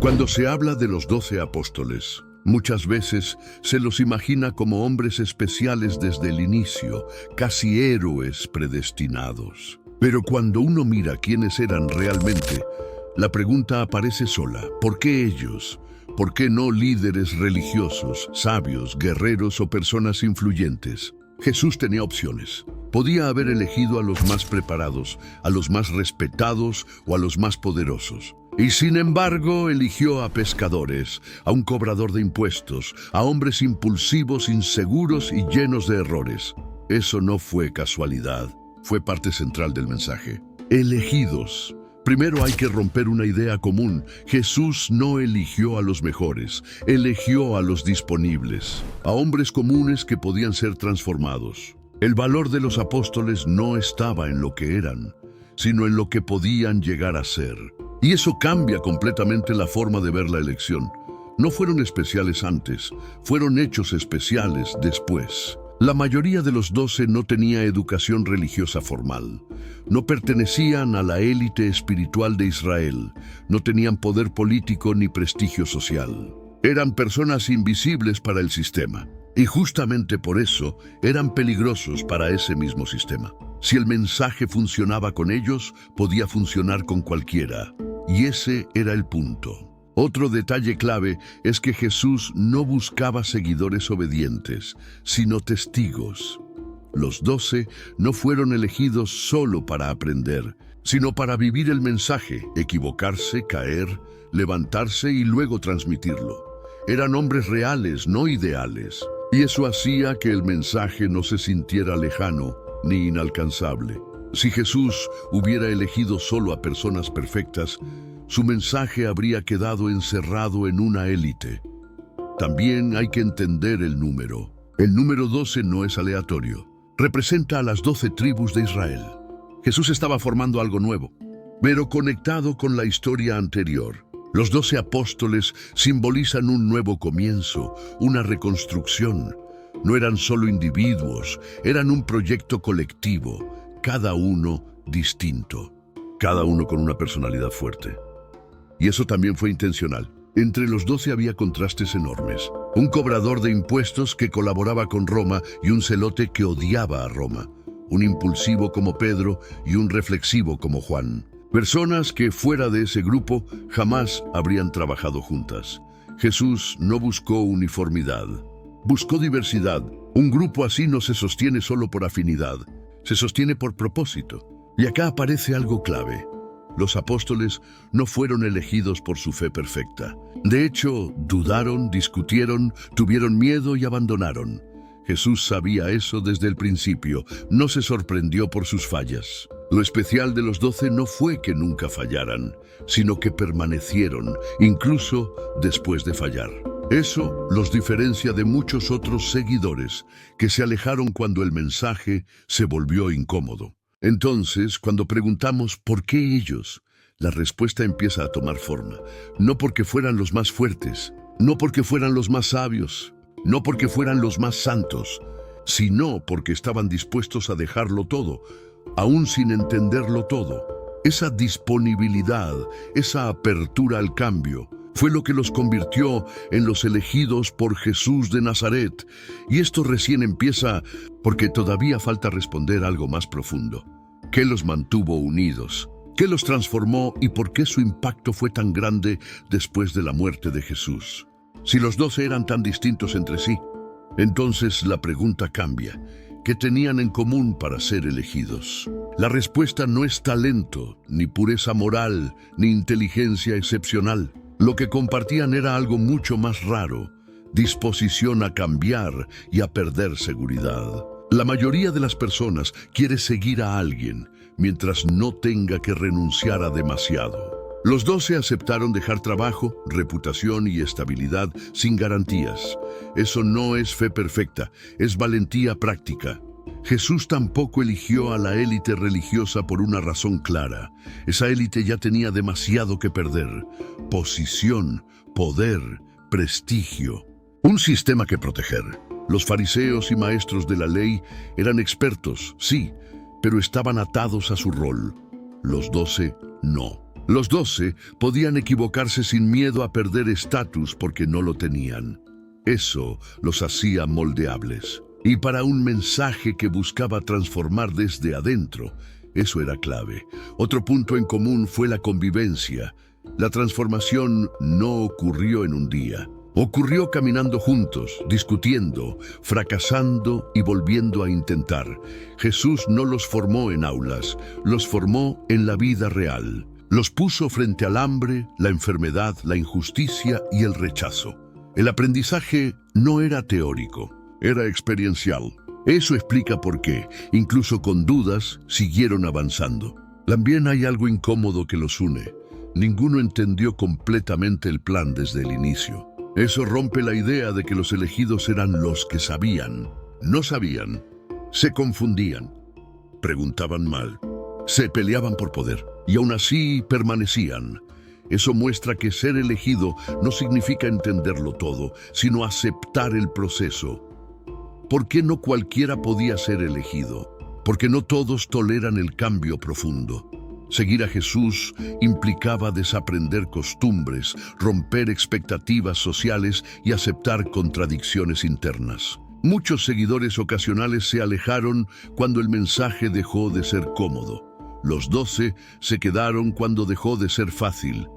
Cuando se habla de los 12 apóstoles, muchas veces se los imagina como hombres especiales desde el inicio, casi héroes predestinados. Pero cuando uno mira quiénes eran realmente, la pregunta aparece sola: ¿por qué ellos? ¿Por qué no líderes religiosos, sabios, guerreros o personas influyentes? Jesús tenía opciones. Podía haber elegido a los más preparados, a los más respetados o a los más poderosos. Y sin embargo, eligió a pescadores, a un cobrador de impuestos, a hombres impulsivos, inseguros y llenos de errores. Eso no fue casualidad, fue parte central del mensaje. Elegidos. Primero hay que romper una idea común. Jesús no eligió a los mejores, eligió a los disponibles, a hombres comunes que podían ser transformados. El valor de los apóstoles no estaba en lo que eran, sino en lo que podían llegar a ser. Y eso cambia completamente la forma de ver la elección. No fueron especiales antes, fueron hechos especiales después. La mayoría de los 12 no tenía educación religiosa formal. No pertenecían a la élite espiritual de Israel. No tenían poder político ni prestigio social. Eran personas invisibles para el sistema. Y justamente por eso eran peligrosos para ese mismo sistema. Si el mensaje funcionaba con ellos, podía funcionar con cualquiera. Y ese era el punto. Otro detalle clave es que Jesús no buscaba seguidores obedientes, sino testigos. Los 12 no fueron elegidos solo para aprender, sino para vivir el mensaje, equivocarse, caer, levantarse y luego transmitirlo. Eran hombres reales, no ideales, y eso hacía que el mensaje no se sintiera lejano ni inalcanzable. Si Jesús hubiera elegido solo a personas perfectas, su mensaje habría quedado encerrado en una élite. También hay que entender el número. El número 12 no es aleatorio. Representa a las 12 tribus de Israel. Jesús estaba formando algo nuevo, pero conectado con la historia anterior. Los 12 apóstoles simbolizan un nuevo comienzo, una reconstrucción. No eran solo individuos, eran un proyecto colectivo, cada uno distinto, cada uno con una personalidad fuerte. Y eso también fue intencional. Entre los 12 había contrastes enormes. Un cobrador de impuestos que colaboraba con Roma y un celote que odiaba a Roma. Un impulsivo como Pedro y un reflexivo como Juan. Personas que fuera de ese grupo jamás habrían trabajado juntas. Jesús no buscó uniformidad, buscó diversidad. Un grupo así no se sostiene solo por afinidad, se sostiene por propósito. Y acá aparece algo clave. Los apóstoles no fueron elegidos por su fe perfecta. De hecho, dudaron, discutieron, tuvieron miedo y abandonaron. Jesús sabía eso desde el principio, no se sorprendió por sus fallas. Lo especial de los 12 no fue que nunca fallaran, sino que permanecieron, incluso después de fallar. Eso los diferencia de muchos otros seguidores que se alejaron cuando el mensaje se volvió incómodo. Entonces, cuando preguntamos ¿por qué ellos?, la respuesta empieza a tomar forma. No porque fueran los más fuertes, no porque fueran los más sabios, no porque fueran los más santos, sino porque estaban dispuestos a dejarlo todo, aún sin entenderlo todo. Esa disponibilidad, esa apertura al cambio, fue lo que los convirtió en los elegidos por Jesús de Nazaret. Y esto recién empieza porque todavía falta responder algo más profundo. ¿Qué los mantuvo unidos? ¿Qué los transformó y por qué su impacto fue tan grande después de la muerte de Jesús? Si los 12 eran tan distintos entre sí, entonces la pregunta cambia. ¿Qué tenían en común para ser elegidos? La respuesta no es talento, ni pureza moral, ni inteligencia excepcional. Lo que compartían era algo mucho más raro: disposición a cambiar y a perder seguridad. La mayoría de las personas quiere seguir a alguien mientras no tenga que renunciar a demasiado. Los 12 aceptaron dejar trabajo, reputación y estabilidad sin garantías. Eso no es fe perfecta, es valentía práctica. Jesús tampoco eligió a la élite religiosa por una razón clara. Esa élite ya tenía demasiado que perder: posición, poder, prestigio, un sistema que proteger. Los fariseos y maestros de la ley eran expertos, sí, pero estaban atados a su rol. Los 12 no. Los 12 podían equivocarse sin miedo a perder estatus porque no lo tenían. Eso los hacía moldeables. Y para un mensaje que buscaba transformar desde adentro, eso era clave. Otro punto en común fue la convivencia. La transformación no ocurrió en un día. Ocurrió caminando juntos, discutiendo, fracasando y volviendo a intentar. Jesús no los formó en aulas, los formó en la vida real. Los puso frente al hambre, la enfermedad, la injusticia y el rechazo. El aprendizaje no era teórico, era experiencial. Eso explica por qué, incluso con dudas, siguieron avanzando. También hay algo incómodo que los une. Ninguno entendió completamente el plan desde el inicio. Eso rompe la idea de que los elegidos eran los que sabían. No sabían, se confundían, preguntaban mal, se peleaban por poder y aún así permanecían. Eso muestra que ser elegido no significa entenderlo todo, sino aceptar el proceso. ¿Por qué no cualquiera podía ser elegido? Porque no todos toleran el cambio profundo. Seguir a Jesús implicaba desaprender costumbres, romper expectativas sociales y aceptar contradicciones internas. Muchos seguidores ocasionales se alejaron cuando el mensaje dejó de ser cómodo. Los 12 se quedaron cuando dejó de ser fácil.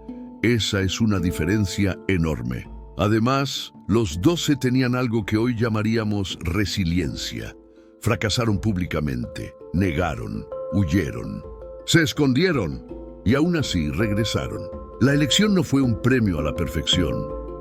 Esa es una diferencia enorme. Además, los 12 tenían algo que hoy llamaríamos resiliencia. Fracasaron públicamente, negaron, huyeron. Se escondieron y aún así regresaron. La elección no fue un premio a la perfección,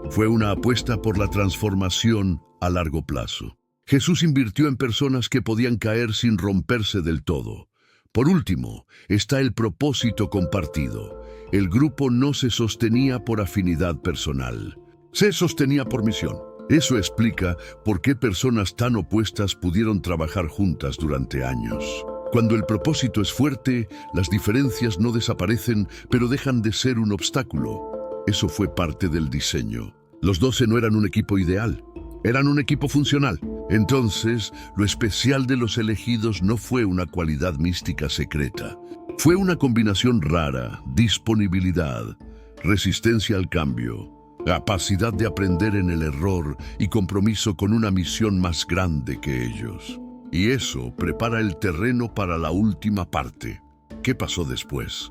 fue una apuesta por la transformación a largo plazo. Jesús invirtió en personas que podían caer sin romperse del todo. Por último, está el propósito compartido. El grupo no se sostenía por afinidad personal, se sostenía por misión. Eso explica por qué personas tan opuestas pudieron trabajar juntas durante años. Cuando el propósito es fuerte, las diferencias no desaparecen, pero dejan de ser un obstáculo. Eso fue parte del diseño. Los 12 no eran un equipo ideal, eran un equipo funcional. Entonces, lo especial de los elegidos no fue una cualidad mística secreta. Fue una combinación rara: disponibilidad, resistencia al cambio, capacidad de aprender en el error y compromiso con una misión más grande que ellos. Y eso prepara el terreno para la última parte. ¿Qué pasó después?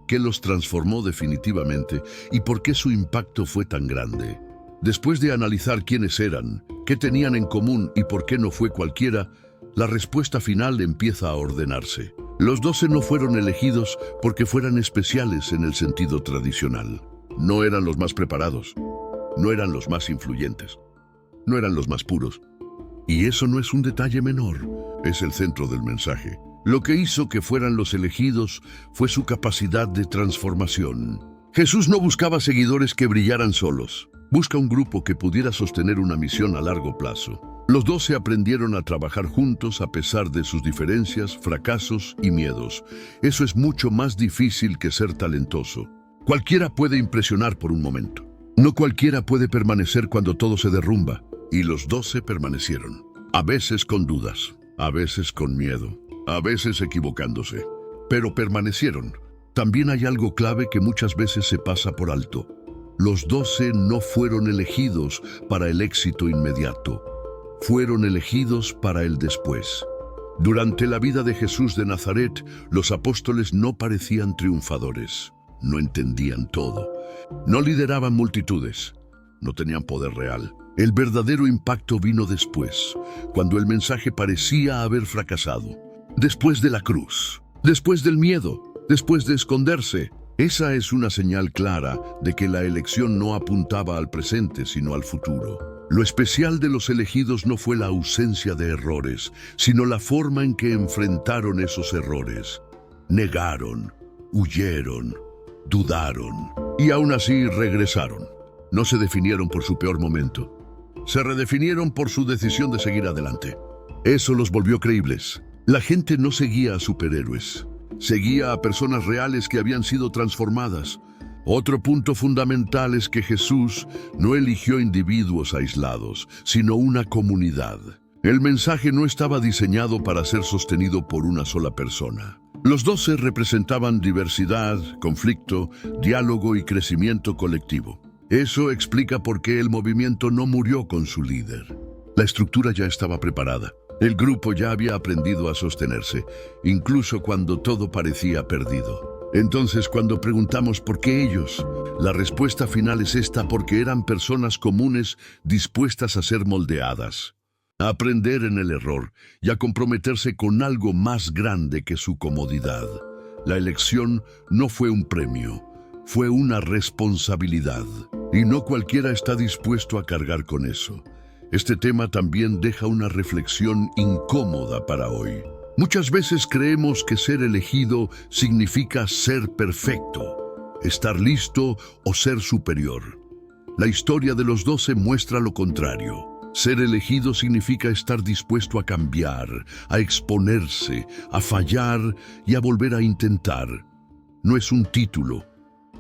¿Qué los transformó definitivamente y por qué su impacto fue tan grande? Después de analizar quiénes eran, qué tenían en común y por qué no fue cualquiera, la respuesta final empieza a ordenarse. Los 12 no fueron elegidos porque fueran especiales en el sentido tradicional. No eran los más preparados, no eran los más influyentes, no eran los más puros. Y eso no es un detalle menor, es el centro del mensaje. Lo que hizo que fueran los elegidos fue su capacidad de transformación. Jesús no buscaba seguidores que brillaran solos. Busca un grupo que pudiera sostener una misión a largo plazo. Los 12 aprendieron a trabajar juntos a pesar de sus diferencias, fracasos y miedos. Eso es mucho más difícil que ser talentoso. Cualquiera puede impresionar por un momento. No cualquiera puede permanecer cuando todo se derrumba. Y los 12 permanecieron, a veces con dudas, a veces con miedo, a veces equivocándose, pero permanecieron. También hay algo clave que muchas veces se pasa por alto. Los 12 no fueron elegidos para el éxito inmediato, fueron elegidos para el después. Durante la vida de Jesús de Nazaret, los apóstoles no parecían triunfadores, no entendían todo, no lideraban multitudes, no tenían poder real. El verdadero impacto vino después, cuando el mensaje parecía haber fracasado. Después de la cruz, después del miedo, después de esconderse. Esa es una señal clara de que la elección no apuntaba al presente, sino al futuro. Lo especial de los elegidos no fue la ausencia de errores, sino la forma en que enfrentaron esos errores. Negaron, huyeron, dudaron y aún así regresaron. No se definieron por su peor momento. Se redefinieron por su decisión de seguir adelante. Eso los volvió creíbles. La gente no seguía a superhéroes. Seguía a personas reales que habían sido transformadas. Otro punto fundamental es que Jesús no eligió individuos aislados, sino una comunidad. El mensaje no estaba diseñado para ser sostenido por una sola persona. Los 12 representaban diversidad, conflicto, diálogo y crecimiento colectivo. Eso explica por qué el movimiento no murió con su líder. La estructura ya estaba preparada. El grupo ya había aprendido a sostenerse, incluso cuando todo parecía perdido. Entonces, cuando preguntamos por qué ellos, la respuesta final es esta: porque eran personas comunes dispuestas a ser moldeadas, a aprender en el error y a comprometerse con algo más grande que su comodidad. La elección no fue un premio, fue una responsabilidad. Y no cualquiera está dispuesto a cargar con eso. Este tema también deja una reflexión incómoda para hoy. Muchas veces creemos que ser elegido significa ser perfecto, estar listo o ser superior. La historia de los 12 muestra lo contrario. Ser elegido significa estar dispuesto a cambiar, a exponerse, a fallar y a volver a intentar. No es un título,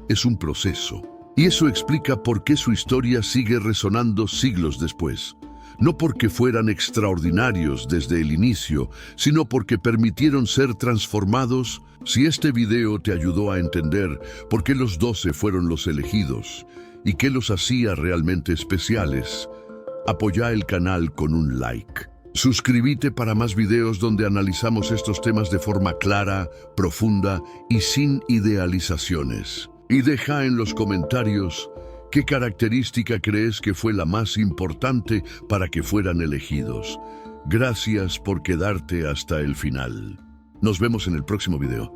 es un proceso. Y eso explica por qué su historia sigue resonando siglos después. No porque fueran extraordinarios desde el inicio, sino porque permitieron ser transformados. Si este video te ayudó a entender por qué los 12 fueron los elegidos y qué los hacía realmente especiales, apoya el canal con un like. Suscríbete para más videos donde analizamos estos temas de forma clara, profunda y sin idealizaciones. Y deja en los comentarios qué característica crees que fue la más importante para que fueran elegidos. Gracias por quedarte hasta el final. Nos vemos en el próximo video.